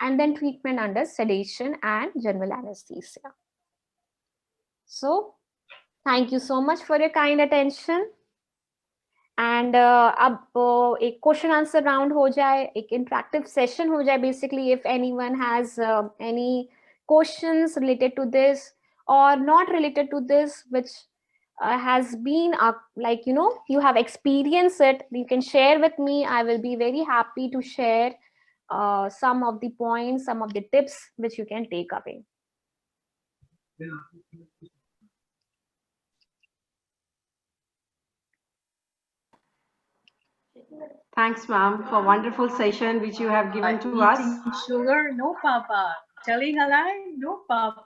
and then treatment under sedation and general anesthesia. So thank you so much for your kind attention. And अब एक question answer round हो जाए, एक interactive session हो जाए. Basically if anyone has any questions related to this or not related to this, which has been like you have experienced it, you can share with me. I will be very happy to share some of the points, some of the tips which you can take away. Thanks, ma'am, for wonderful session which you have given to us. Sugar, no, Papa. Telling a lie, no, Papa.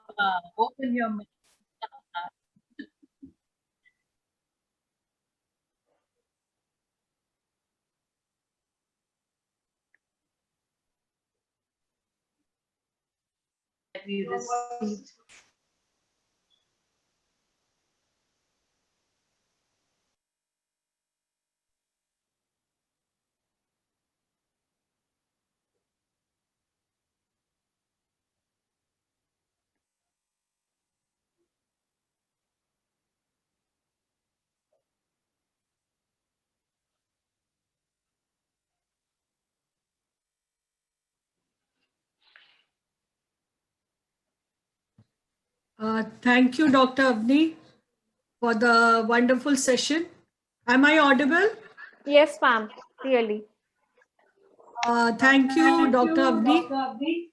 Open your mouth. We received. Thank you, Dr. Avni, for the wonderful session. Am I audible? Yes, ma'am, clearly. Thank you, Dr. Avni.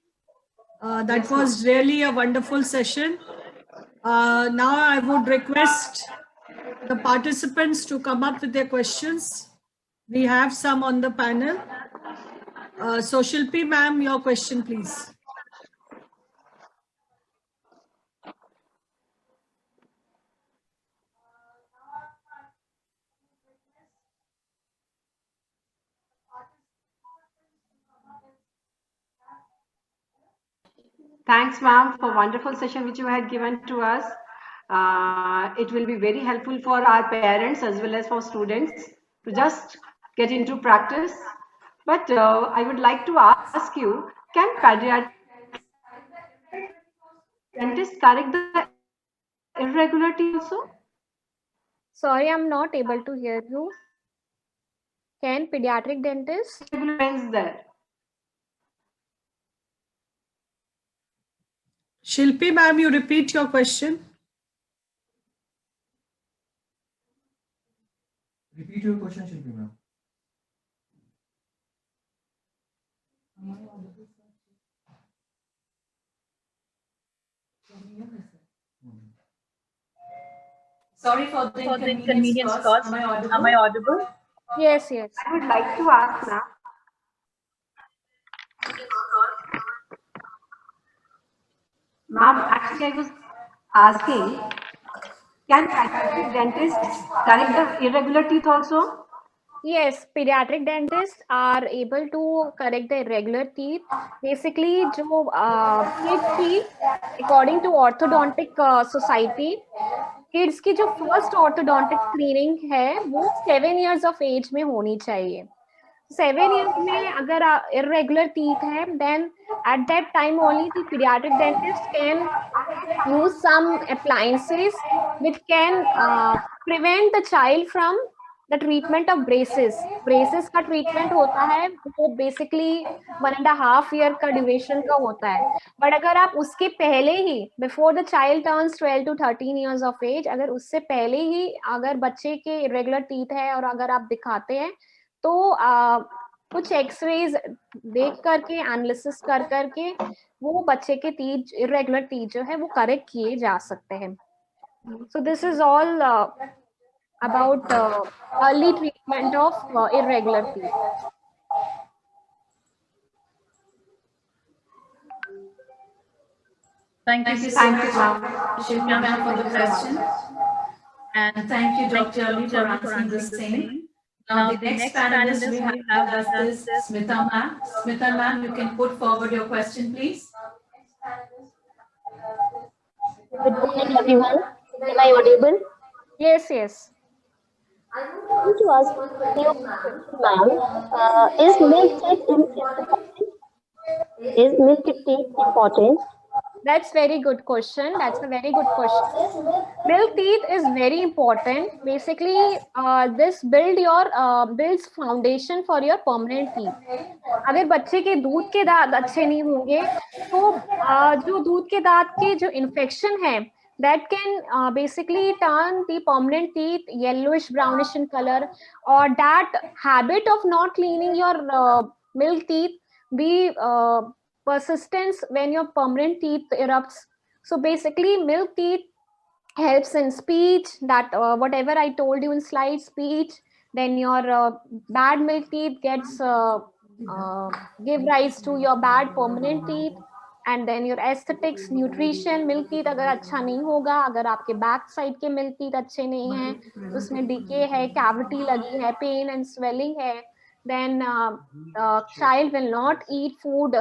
That was really a wonderful session. Now I would request the participants to come up with their questions. We have some on the panel. So Shilpi ma'am, your question, please. Thanks, ma'am, for wonderful session which you had given to us. It will be very helpful for our parents as well as for students to just get into practice. But I would like to ask you, can pediatric dentist correct the irregularity also? Sorry, I'm not able to hear you. Can pediatric dentist? There. Shilpi ma'am, you repeat your question. Repeat your question, Shilpi ma'am. Sorry for the inconvenience caused. Am I audible? Yes, yes. I would like to ask now. Ma'am, actually I was asking, can pediatric dentists correct the irregular teeth also? Yes, pediatric dentists are able to correct the irregular teeth. Basically, जो kids की, according to orthodontic society, kids की जो first orthodontic screening है, वो 7 years of age में होनी चाहिए. 7 years में अगर irregular teeth है, then at that time only the pediatric dentist can use some appliances which can prevent the child from the treatment of braces. Braces का treatment होता है वो basically 1.5 year का duration का होता है. But अगर आप उसके पहले ही before the child turns 12 to 13 years of age, अगर उससे पहले ही अगर बच्चे के irregular teeth है और अगर आप दिखाते हैं तो कुछ एक्सरेज देख करके एनालिसिस कर करके वो बच्चे के टीथ इरेगुलर टीथ जो है वो करेक्ट किए जा सकते हैं. So this is all about early treatment of irregular teeth. Thank you so much, Shilpi ma'am, for the question. And thank you, Dr. Ali, for answering the same. Now, the next panelist we have with us is Smita ma'am. Smita ma'am, you can put forward your question, please. Good morning, everyone. Am I audible? Yes, yes. I want to ask you, ma'am, is milk check important? Is milk tea important? That's very good question. That's a very good question. Milk teeth is very important. Basically, this builds foundation for your permanent teeth. अगर बच्चे के दूध के दांत अच्छे नहीं होंगे तो जो दूध के दांत के जो इन्फेक्शन है that can basically turn the permanent teeth yellowish brownish in color, or that habit of not cleaning your milk teeth be persistence when your permanent teeth erupts. So basically milk teeth helps in speech, that whatever I told you in slide, speech, then your bad milk teeth gets give rise to your bad permanent teeth, and then your aesthetics, nutrition, milk teeth अगर अच्छा नहीं होगा, अगर आपके back side के milk teeth अच्छे नहीं हैं, उसमें डिके है, कैविटी लगी है, पेन एंड स्वेलिंग है, then child will not eat food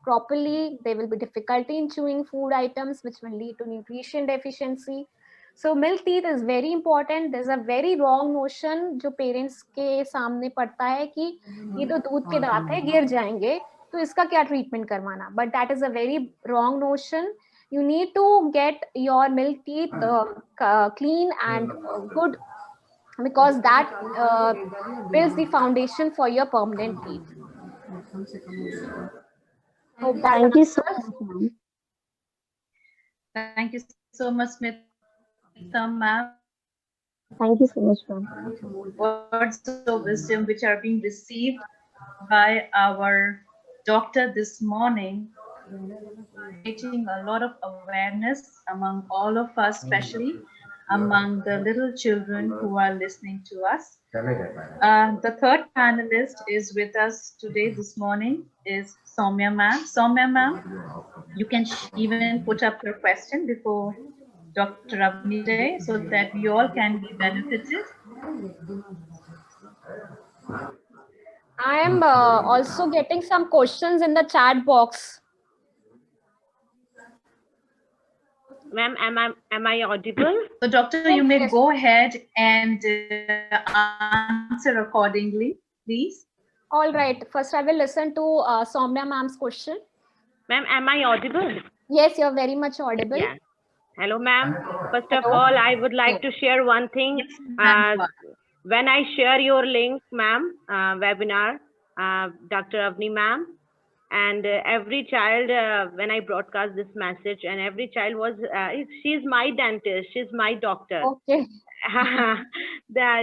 properly. There will be difficulty in chewing food items, which will lead to nutrition deficiency. So milk teeth is very important. There's a very wrong notion जो parents के सामने पड़ता है कि ये तो दूध के दांत है, गिर जाएंगे, तो इसका क्या ट्रीटमेंट करवाना. But that is a very wrong notion. You need to get your milk teeth clean and good, because that builds the foundation for your permanent teeth. Hope that Thank you so answers. much, ma'am. Thank you so much, Smita ma'am. Thank you so much, ma'am. Words of wisdom which are being received by our doctor this morning, creating a lot of awareness among all of us, especially among the little children who are listening to us. The third panelist is with us today this morning is Soumya ma'am. Soumya ma'am, you can even put up your question before Dr. Avni today so that we all can be benefited. I am also getting some questions in the chat box. Ma'am, am I audible? So doctor, you may Yes. go ahead and answer accordingly, please. All right. First, I will listen to Soumya ma'am's question. Ma'am, am I audible? Yes, you're very much audible. Yeah. Hello, ma'am. First of Hello. all, I would like to share one thing. Yes, ma'am. When I share your link, ma'am, webinar, Dr. Avni ma'am, and every child, when I broadcast this message, and every child was, she's my dentist, she's my doctor. Okay.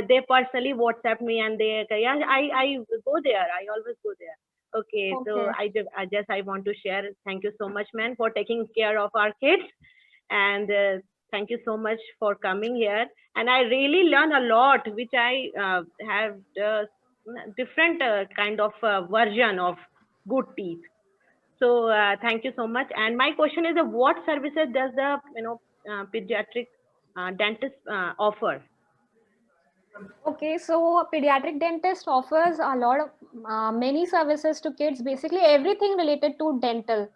They personally WhatsApp me and they, yeah, I go there. I always go there. Okay, so Okay. I want to share. Thank you so much, man, for taking care of our kids, and thank you so much for coming here. And I really learn a lot, which I have different kind of version of good teeth. So thank you so much. And my question is, what services does the pediatric dentist offer? Okay, so pediatric dentist offers a lot of many services to kids, basically everything related to dental,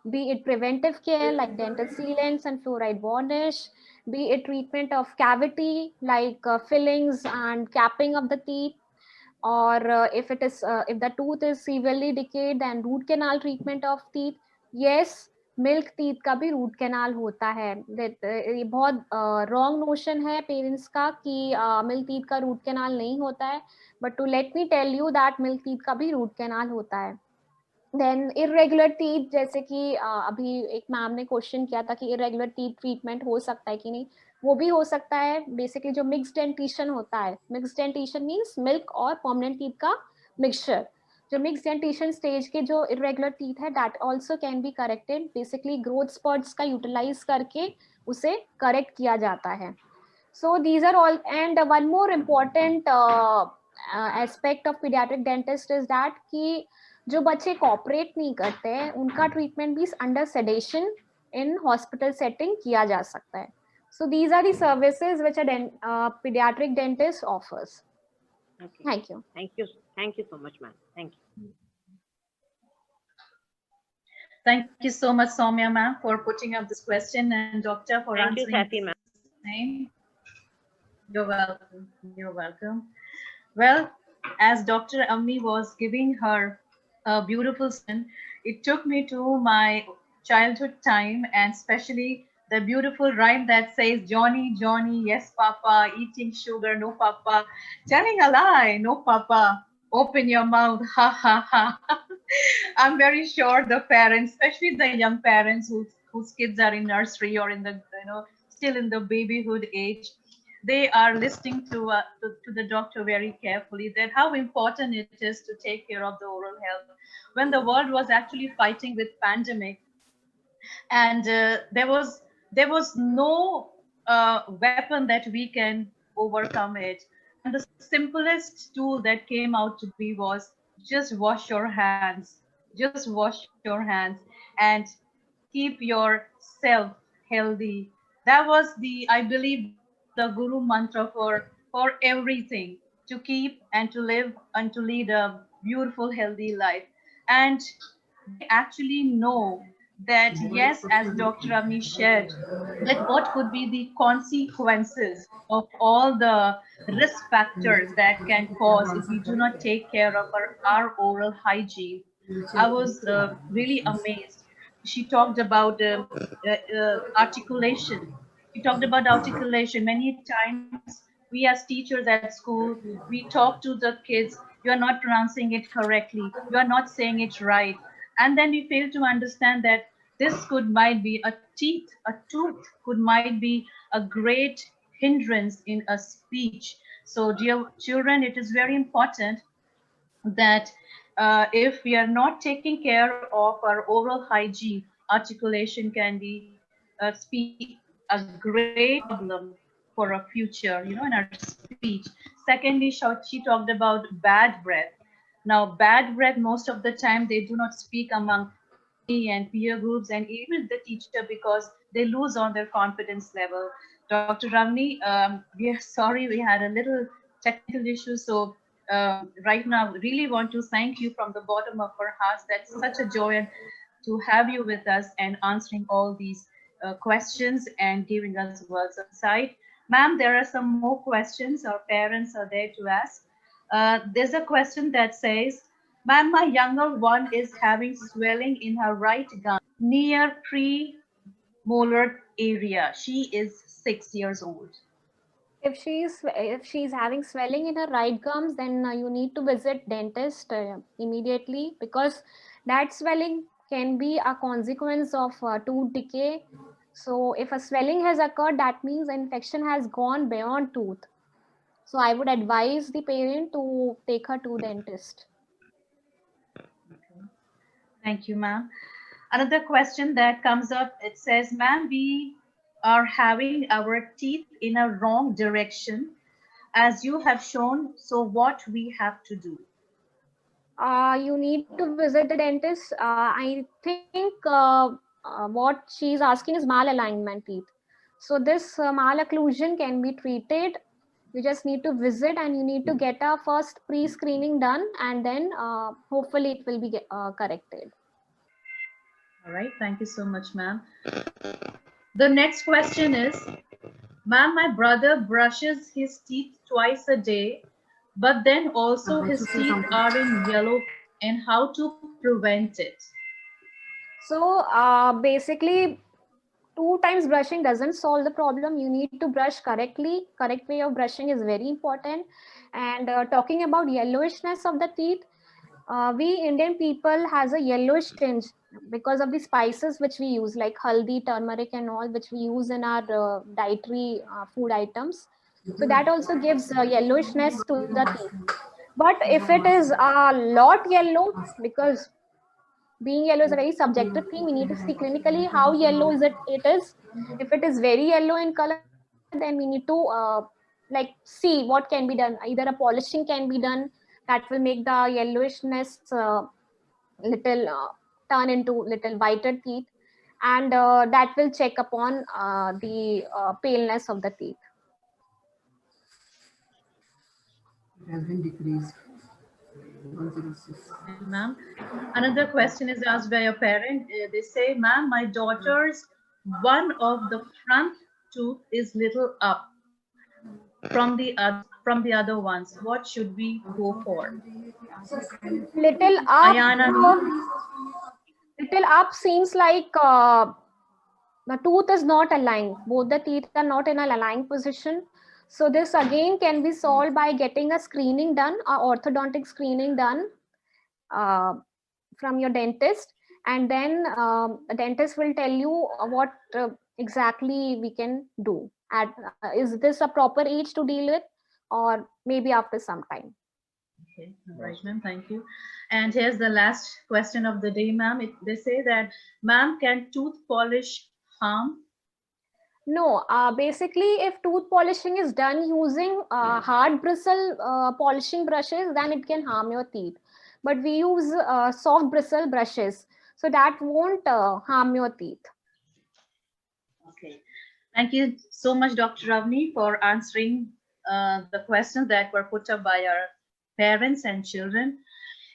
be it preventive care like dental sealants and fluoride varnish, be it treatment of cavity like fillings and capping of the teeth, or if it is if the tooth is severely decayed, then root canal treatment of teeth. Yes, milk teeth का भी root canal होता है. ये बहुत wrong notion है parents का कि milk teeth का रूट कैनाल नहीं होता है, but to let me tell you that milk teeth का भी रूट कैनाल होता है. देन इरेगुलर टीथ, जैसे कि अभी एक मैम ने क्वेश्चन किया था कि इरेगुलर टीथ ट्रीटमेंट हो सकता है कि नहीं, वो भी हो सकता है. बेसिकली जो मिक्स्ड डेंटिशन होता है, मिक्स्ड डेंटिशन मीन्स मिल्क और परमानेंट टीथ का मिक्सचर. जो मिक्स डेंटिशन स्टेज के जो इरेगुलर टीथ है, that also can be corrected. Basically growth spots का यूटिलाइज करके उसे करेक्ट किया जाता है. So these are all. And one more important aspect of paediatric dentist is that कि जो बच्चे कॉपरेट नहीं करते हैं उनका ट्रीटमेंट भी under sedation in hospital setting किया जा सकता है. So these are the services which a paediatric dentist offers. Okay. Thank you. Thank you so much, ma'am. Thank you. Thank you so much, Soumya ma'am, for putting up this question, and doctor for Thank you, answering. Kathy ma'am. Name. You're welcome. You're welcome. Well, as Dr. Avni was giving her a beautiful session, it took me to my childhood time, and especially the beautiful rhyme that says, Johnny, Johnny, yes, Papa, eating sugar, no, Papa, telling a lie, no, Papa, open your mouth, ha, ha, ha. I'm very sure the parents, especially the young parents whose kids are in nursery or in the, still in the babyhood age, they are listening to the doctor very carefully, that how important it is to take care of the oral health. When the world was actually fighting with pandemic, and there was no weapon that we can overcome it, and the simplest tool that came out to be was just wash your hands, just wash your hands, and keep yourself healthy. That was the, I believe, the guru mantra for everything, to keep and to live and to lead a beautiful healthy life. And they actually know that, yes, as Dr. Avni shared, that what could be the consequences of all the risk factors that can cause if we do not take care of our oral hygiene. I was really amazed. She talked about articulation. She talked about articulation. Many times we as teachers at school, we talk to the kids, you are not pronouncing it correctly, you are not saying it right. And then we fail to understand that this could might be a tooth could might be a great hindrance in a speech. So dear children, it is very important that if we are not taking care of our oral hygiene, articulation can be a great problem for a future, in our speech. Secondly, she talked about bad breath. Now, bad breath, most of the time, they do not speak among family and peer groups and even the teacher, because they lose on their confidence level. Dr. Ravni, we are sorry we had a little technical issue. So right now, really want to thank you from the bottom of our hearts. That's such a joy to have you with us and answering all these questions and giving us words of insight. Ma'am, there are some more questions our parents are there to ask. There's a question that says, ma'am, my younger one is having swelling in her right gum near premolar area. She is 6 years old. If she's having swelling in her right gums, then you need to visit dentist immediately, because that swelling can be a consequence of tooth decay. So if a swelling has occurred, that means infection has gone beyond tooth. So I would advise the parent to take her to dentist. Thank you, ma'am. Another question that comes up, it says, ma'am, we are having our teeth in a wrong direction, as you have shown. So what we have to do? You need to visit the dentist. I think what she's asking is malalignment teeth. So this malocclusion can be treated. You just need to visit and you need to get a first pre-screening done, and then hopefully it will be corrected. All right, thank you so much, ma'am. The next question is, ma'am, my brother brushes his teeth twice a day, but then also his teeth are in yellow, and how to prevent it? So basically, 2 times brushing doesn't solve the problem. You need to brush correctly. Correct way of brushing is very important. And talking about yellowishness of the teeth, we Indian people has a yellowish tinge because of the spices which we use, like haldi, turmeric and all, which we use in our dietary food items. So that also gives yellowishness to the teeth. But if it is a lot yellow, because being yellow is a very subjective thing, we need to see clinically how yellow is it is. If it is very yellow in color, then we need to like see what can be done. Either a polishing can be done that will make the yellowishness little turn into little whiter teeth, and that will check upon the paleness of the teeth. It has been decreased. Thank you, ma'am. Another question is asked by a parent. They say, ma'am, my daughter's one of the front tooth is little up from the other ones. What should we go for? Little up. Ayana, little up seems like the tooth is not aligned. Both the teeth are not in an aligned position. So this again can be solved by getting a screening done, orthodontic screening done from your dentist. And then the dentist will tell you what exactly we can do. Is this a proper age to deal with, or maybe after some time? Okay, all right, ma'am, thank you. And here's the last question of the day, ma'am. They say that, ma'am, can tooth polish harm? No, basically, if tooth polishing is done using hard bristle polishing brushes, then it can harm your teeth. But we use soft bristle brushes, so that won't harm your teeth. Okay, thank you so much, Dr. Avni, for answering the questions that were put up by our parents and children.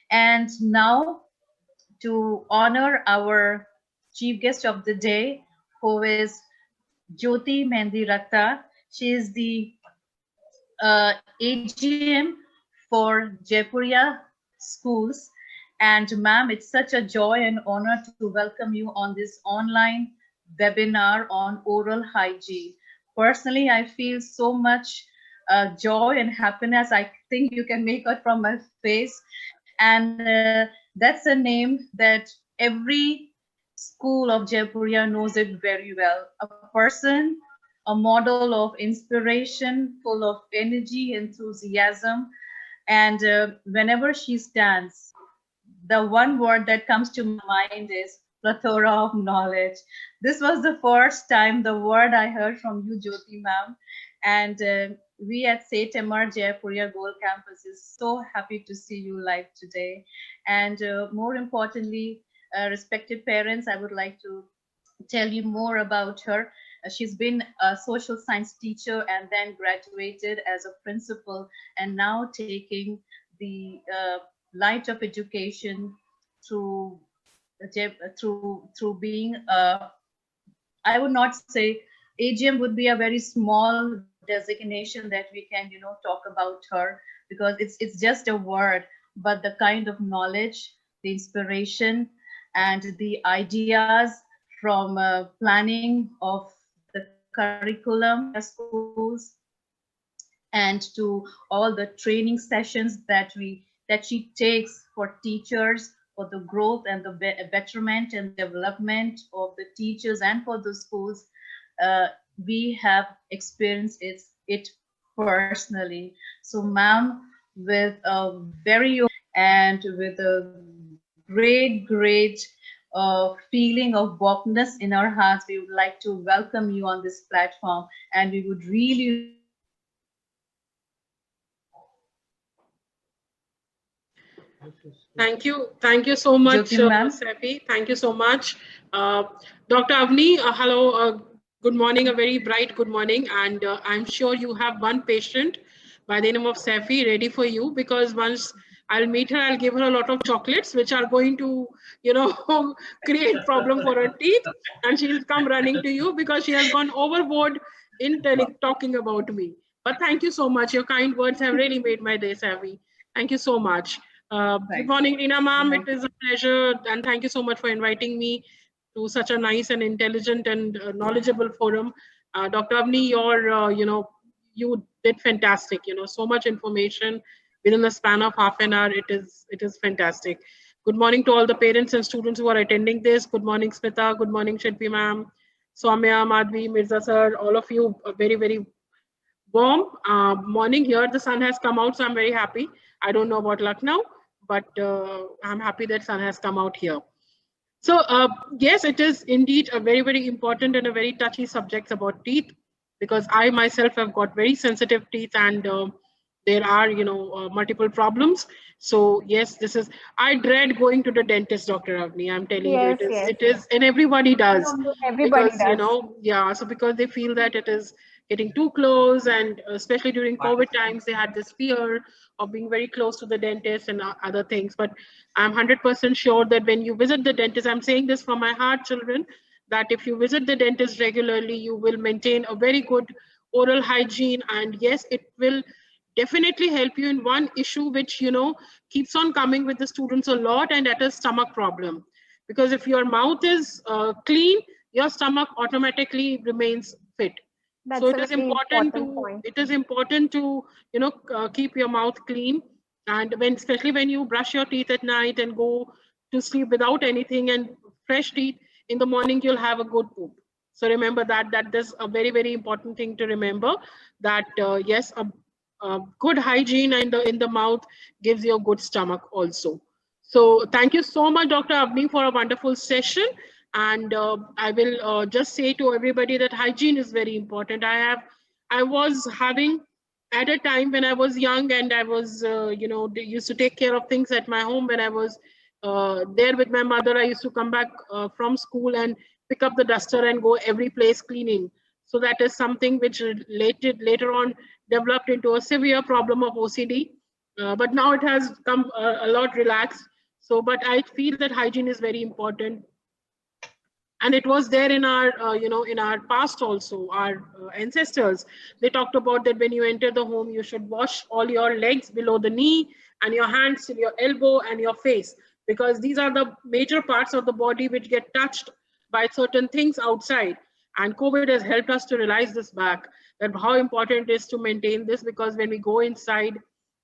And now, to honor our chief guest of the day, who is Jyoti Mehndi Ratta. She is the AGM for Jaipuria schools. And ma'am, it's such a joy and honor to welcome you on this online webinar on oral hygiene. Personally, I feel so much joy and happiness. I think you can make out from my face. And that's a name that every school of Jaipuria knows it very well. A person, a model of inspiration, full of energy, enthusiasm. And whenever she stands, the one word that comes to my mind is plethora of knowledge. This was the first time the word I heard from you, Jyoti ma'am. And we at St. Amar Jaipuria Gold Campus is so happy to see you live today. And more importantly, respected parents, I would like to tell you more about her. She's been a social science teacher and then graduated as a principal, and now taking the light of education through being I would not say AGM would be a very small designation that we can talk about her, because it's just a word, but the kind of knowledge, the inspiration, and the ideas from planning of the curriculum at schools, and to all the training sessions that she takes for teachers, for the growth and the betterment and development of the teachers and for the schools. We have experienced it personally. So ma'am, with a very and with a great feeling of warmness in our hearts, we would like to welcome you on this platform, and we would really Thank you so much, Saifi. Thank you so much. Dr. Avni, hello, good morning, a very bright good morning. And I'm sure you have one patient by the name of Saifi ready for you, because once I'll meet her, I'll give her a lot of chocolates, which are going to, create problem for her teeth. And she'll come running to you because she has gone overboard in talking about me. But thank you so much. Your kind words have really made my day, Saifi. Thank you so much. Good morning, Reena ma'am. It is a pleasure, and thank you so much for inviting me to such a nice and intelligent and knowledgeable forum. Dr. Avni, you did fantastic. So much information within the span of half an hour. It is fantastic. Good morning to all the parents and students who are attending this. Good morning, Smita. Good morning, Shilpi ma'am, Soumya, Madhvi, Mirza sir. All of you, a very, very warm morning here. The sun has come out, so I'm very happy. I don't know about Lucknow, but I'm happy that sun has come out here. So yes, it is indeed a very, very important and a very touchy subject about teeth, because I myself have got very sensitive teeth, and there are, multiple problems. So yes, I dread going to the dentist, Dr. Avni. I'm telling you, it is, and everybody does. Everybody does. So because they feel that it is getting too close, and especially during COVID times, they had this fear of being very close to the dentist and other things. But I'm 100% sure that when you visit the dentist, I'm saying this from my heart, children, that if you visit the dentist regularly, you will maintain a very good oral hygiene. And yes, it will definitely help you in one issue which, keeps on coming with the students a lot, and that is stomach problem. because if your mouth is clean, your stomach automatically remains fit. That's So a it is very important important point. to keep your mouth clean, and especially when you brush your teeth at night and go to sleep without anything and fresh teeth in the morning, you'll have a good poop. So remember that is a very, very important thing to remember, that yes, a good hygiene in the mouth gives you a good stomach also. So thank you so much, Dr. Avni, for a wonderful session. And I will just say to everybody that hygiene is very important. I was having, at a time when I was young and I was, used to take care of things at my home. When I was there with my mother, I used to come back from school and pick up the duster and go every place cleaning. So that is something which later on developed into a severe problem of OCD. But now it has come a lot relaxed. So, but I feel that hygiene is very important, and it was there in our in our past also. Our ancestors, they talked about that when you enter the home, you should wash all your legs below the knee and your hands till your elbow and your face, because these are the major parts of the body which get touched by certain things outside. And COVID has helped us to realize this back, that how important it is to maintain this, because when we go inside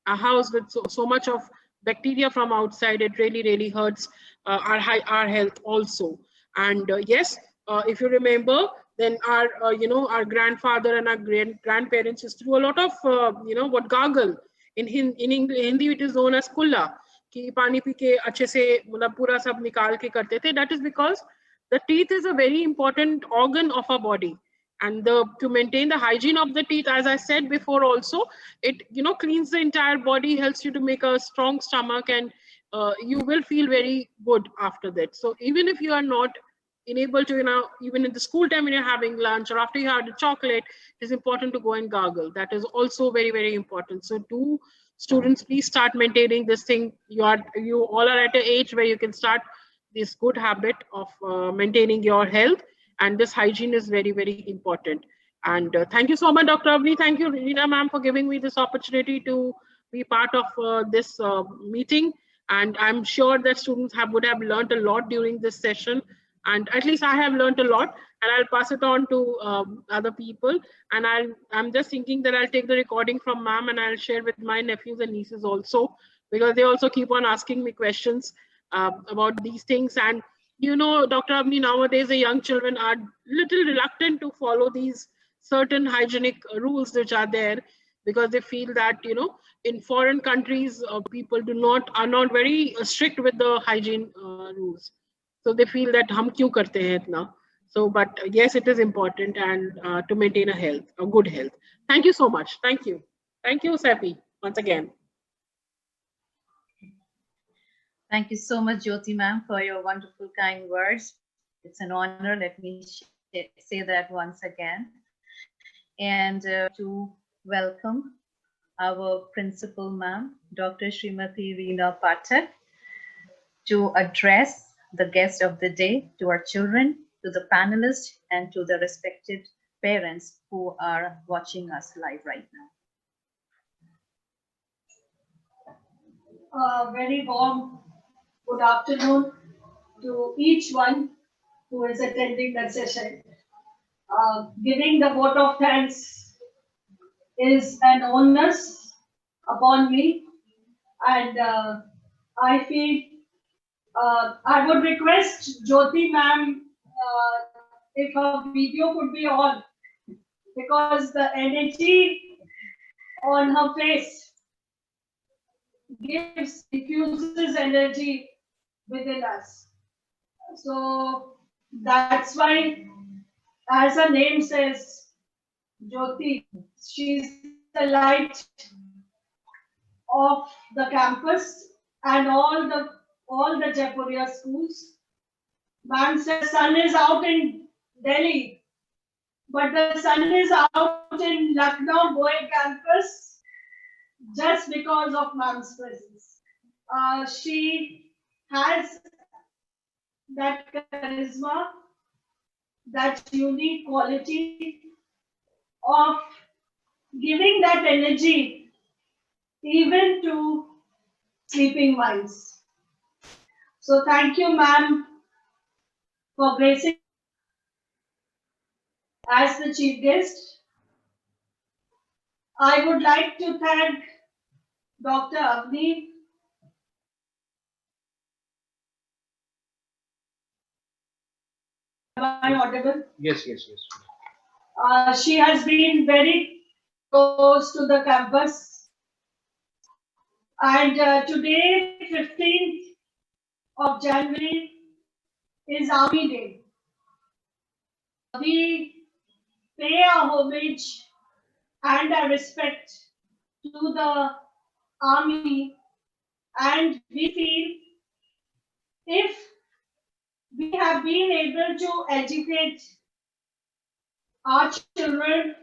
a house with so much of bacteria from outside, it really hurts our health also. And yes, if you remember, then our our grandfather and our grandparents used to do a lot of what gargle. In Hindi it is known as kulla, कि पानी P के अच्छे से मतलब पूरा सब निकाल के करते थे. That is because the teeth is a very important organ of our body, and to maintain the hygiene of the teeth, as I said before also, it cleans the entire body, helps you to make a strong stomach, and you will feel very good after that. So even if you are not unable to, even in the school time when you're having lunch or after you had a chocolate, it is important to go and gargle. That is also very important. So do students please start maintaining this thing. You all are at an age where you can start this good habit of maintaining your health, and this hygiene is very important. And thank you so much, Dr. Avni. Thank you, Reena ma'am, for giving me this opportunity to be part of this meeting. And I'm sure that students would have learned a lot during this session. And at least I have learned a lot, and I'll pass it on to other people. And I'm just thinking that I'll take the recording from ma'am and I'll share with my nephews and nieces also, because they also keep on asking me questions about these things. And Dr. Avni, nowadays the young children are little reluctant to follow these certain hygienic rules which are there, because they feel that in foreign countries people are not very strict with the hygiene rules. So they feel that hum kyun karte hain itna. So, but yes, it is important, and to maintain a good health. Thank you so much. Thank you, Seppi, once again. Thank you so much, Jyoti ma'am, for your wonderful kind words. It's an honor. Let me say that once again. And to welcome our principal ma'am, Dr. Srimati Reena Pathak, to address the guest of the day, to our children, to the panelists, and to the respected parents who are watching us live right now. Very warm good afternoon to each one who is attending the session. Giving the vote of thanks is an onus upon me, and I feel I would request Jyoti ma'am if her video could be on, because the energy on her face diffuses energy within us. So that's why, as her name says, Jyoti, she's the light of the campus and all the Jaipuria schools. Ma'am says sun is out in Delhi, but the sun is out in Lucknow Boy campus just because of ma'am's presence. She has that charisma, that unique quality of giving that energy even to sleeping minds. So thank you, ma'am, for gracing as the chief guest. I would like to thank Dr. Avni. Am I audible? Yes, yes, yes. She has been very close to the campus. And today, 15th of January, is Army Day. We pay our homage and our respect to the Army, and we feel if we have been able to educate our children,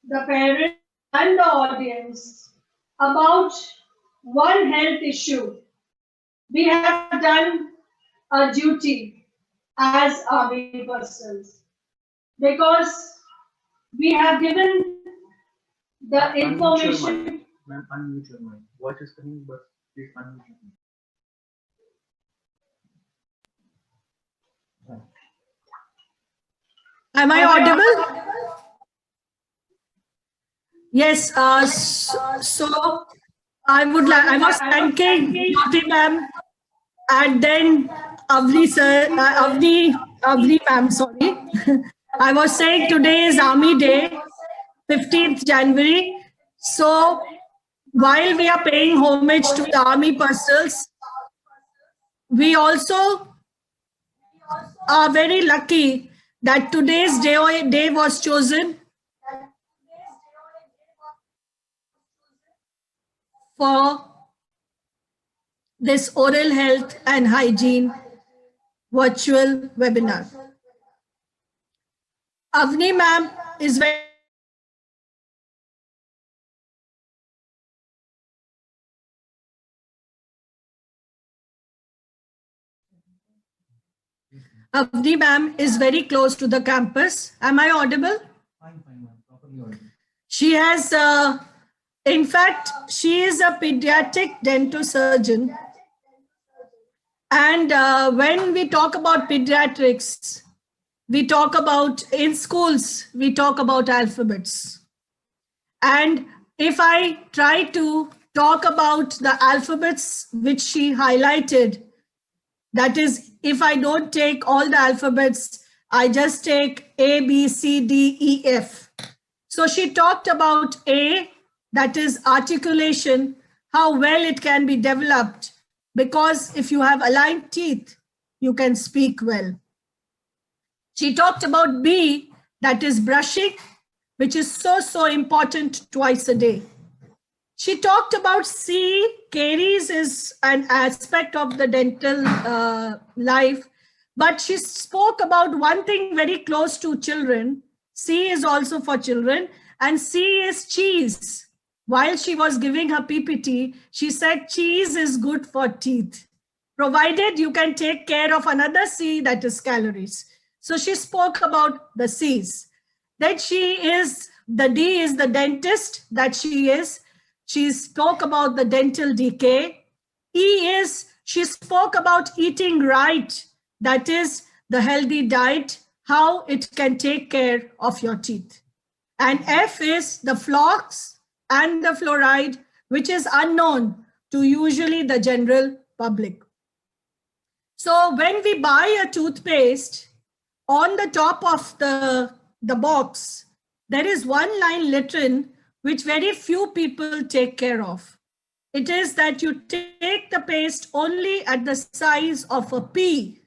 the parents and the audience about one health issue, we have done a duty as Army persons, because we have given the information. Ma'am, unmute your mic. Voice is coming, but please unmute your mic. Am I audible? Yes. So I was thanking Jyoti ma'am and then Avni sir, Avni ma'am, sorry. I was saying today is Army Day, 15th January. So while we are paying homage to the Army personnel, we also are very lucky that today's day was chosen for this oral health and hygiene virtual webinar. Avni ma'am is very Avni ma'am is very close to the campus. Am I audible? Fine, ma'am. Properly audible. She has, in fact, she is a pediatric dentosurgeon. And when we talk about pediatrics, we talk about, in schools, we talk about alphabets. And if I try to talk about the alphabets which she highlighted, that is, if I don't take all the alphabets, I just take A, B, C, D, E, F. So she talked about A, that is articulation, how well it can be developed, because if you have aligned teeth, you can speak well. She talked about B, that is brushing, which is so important twice a day. She talked about C, caries is an aspect of the dental life, but she spoke about one thing very close to children. C is also for children, and C is cheese. While she was giving her PPT, she said cheese is good for teeth, provided you can take care of another C, that is calories. So she spoke about the C's. Then the D is the dentist that she is. She spoke about the dental decay. E is, she spoke about eating right, that is the healthy diet, how it can take care of your teeth. And F is the floss and the fluoride, which is unknown to usually the general public. So when we buy a toothpaste, on the top of the box, there is one line written which very few people take care of. It is that you take the paste only at the size of a pea.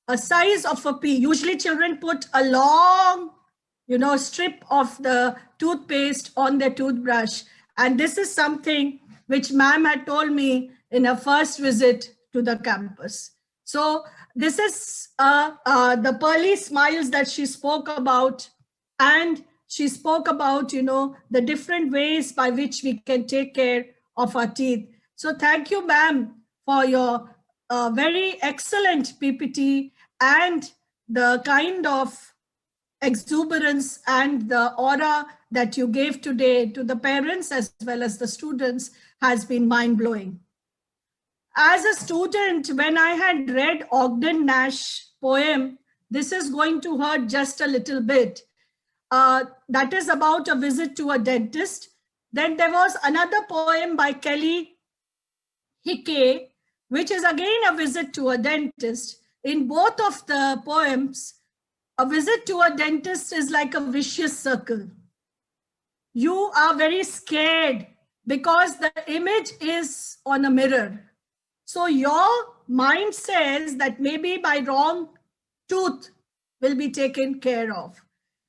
A size of a pea. Usually children put a long, strip of the toothpaste on their toothbrush. And this is something which ma'am had told me in her first visit to the campus. So this is the pearly smiles that she spoke about, and she spoke about, the different ways by which we can take care of our teeth. So thank you, ma'am, for your very excellent PPT and the kind of exuberance and the aura that you gave today to the parents as well as the students has been mind-blowing. as a student, when I had read Ogden Nash poem, this is going to hurt just a little bit. That is about a visit to a dentist. Then there was another poem by Kelly Hickey, which is again a visit to a dentist. In both of the poems, a visit to a dentist is like a vicious circle. You are very scared because the image is on a mirror. So your mind says that maybe my wrong tooth will be taken care of.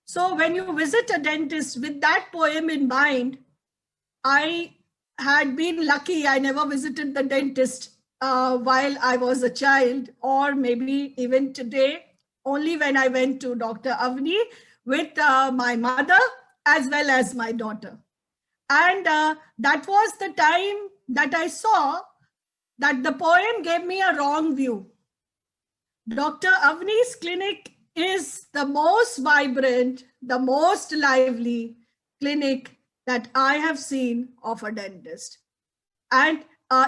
So when you visit a dentist with that poem in mind, I had been lucky. I never visited the dentist while I was a child, or maybe even today, only when I went to Dr. Avni with my mother as well as my daughter. And that was the time that I saw that the poem gave me a wrong view. Dr. Avni's clinic is the most vibrant, the most lively clinic that I have seen of a dentist. And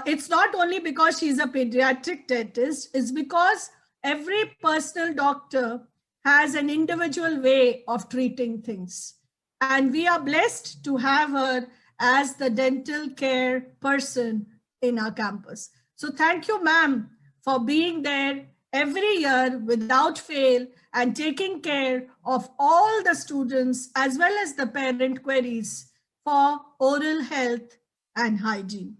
it's not only because she's a pediatric dentist, it's because every personal doctor has an individual way of treating things. And we are blessed to have her as the dental care person in our campus. So thank you, ma'am, for being there every year without fail and taking care of all the students as well as the parent queries for oral health and hygiene.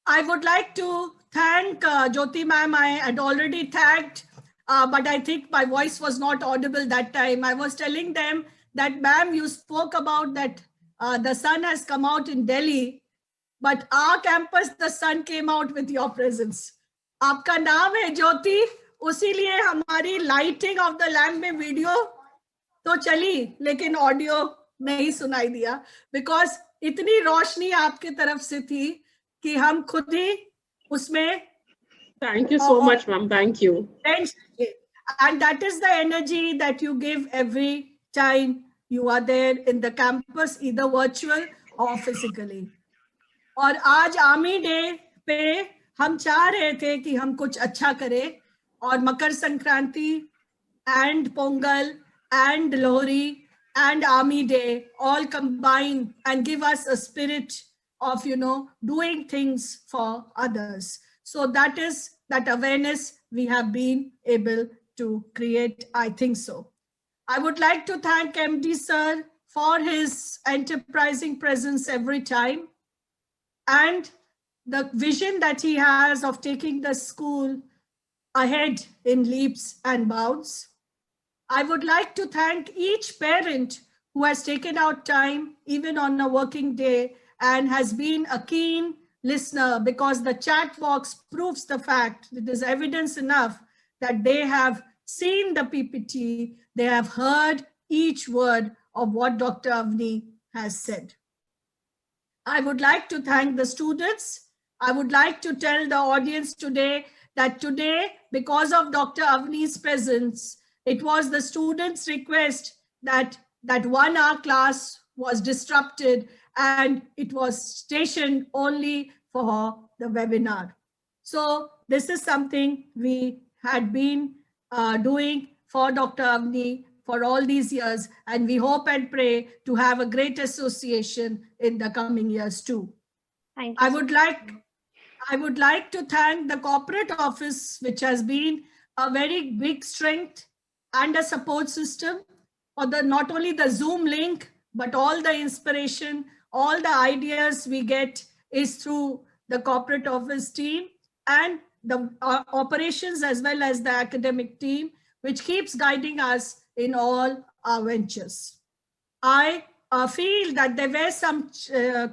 I would like to thank Jyoti ma'am. I had already thanked, but I think my voice was not audible that time. I was telling them that, ma'am, you spoke about that the sun has come out in Delhi, but our campus, the sun came out with your presence. आपका नाम है ज्योति, उसीलिए हमारी lighting of the lamp में video तो चली, लेकिन audio नहीं सुनाई दिया, बिकॉज इतनी रोशनी आपके तरफ से थी कि हम खुद ही उसमें. Thank you so much, ma'am. Thank you. And that is the energy that you give every time you are there in the campus, either virtual or physically. और आज आर्मी डे पे हम चाह रहे थे कि हम कुछ अच्छा करें, और Makar Sankranti and Pongal and Lohri and Army Day all combine and give us a spirit of, you know, doing things for others. So that is that awareness we have been able to create, I think so. I would like to thank MD sir for his enterprising presence every time and the vision that he has of taking the school ahead in leaps and bounds. I would like to thank each parent who has taken out time, even on a working day, and has been a keen listener, because the chat box proves the fact, it is evidence enough that they have seen the PPT, they have heard each word of what Dr. Avni has said. I would like to thank the students. I would like to tell the audience today that today, because of Dr. Avni's presence, it was the students' request that 1 hour class was disrupted and it was stationed only for the webinar. So this is something we had been doing for Dr. Avni for all these years, and we hope and pray to have a great association in the coming years too. Thank you. I would like to thank the corporate office, which has been a very big strength and a support system for not only the Zoom link, but all the inspiration, all the ideas we get is through the corporate office team and the operations as well as the academic team, which keeps guiding us in all our ventures. I feel that there were some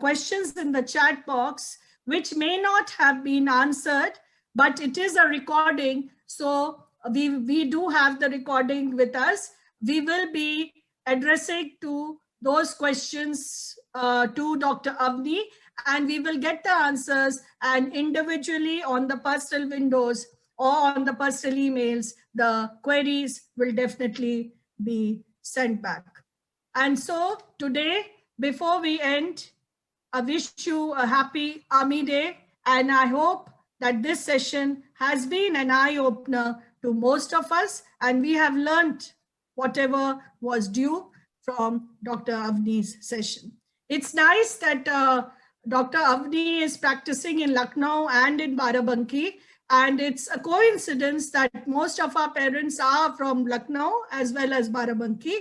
questions in the chat box which may not have been answered, but it is a recording. So we do have the recording with us. We will be addressing to those questions to Dr. Avni, and we will get the answers, and individually on the personal windows or on the personal emails, the queries will definitely be sent back. And so today, before we end, I wish you a happy Army Day And I hope that this session has been an eye-opener to most of us, and we have learned whatever was due from Dr. Avni's session. It's nice that Dr. Avni is practicing in Lucknow and in Barabanki, and it's a coincidence that most of our parents are from Lucknow as well as Barabanki.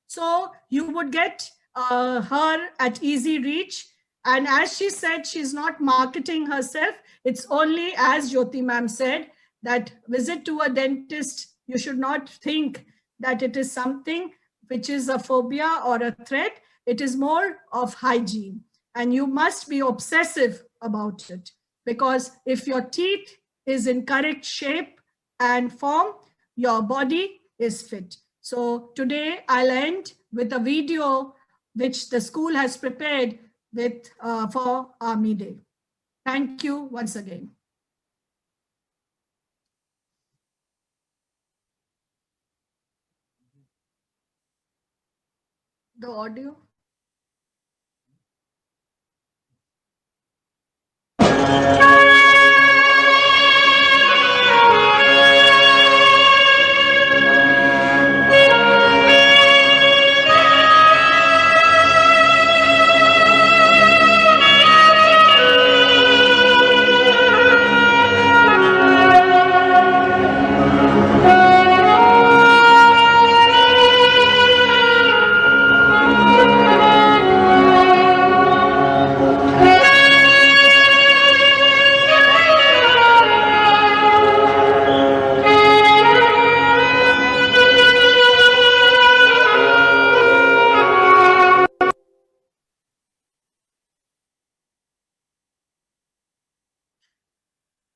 So you would get her at easy reach. And as she said, she's not marketing herself. It's only, as Jyoti ma'am said, that visit to a dentist, you should not think that it is something which is a phobia or a threat. It is more of hygiene. And you must be obsessive about it, because if your teeth is in correct shape and form, your body is fit. So today I'll end with a video which the school has prepared with for Army Day. Thank you once again. The audio.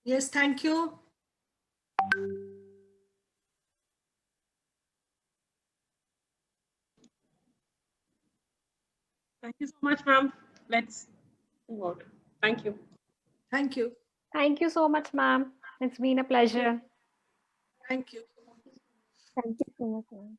Yes, thank you. Thank you so much, ma'am. Let's move out. Thank you. Thank you. Thank you so much, ma'am. It's been a pleasure. Thank you. Thank you so much, ma'am.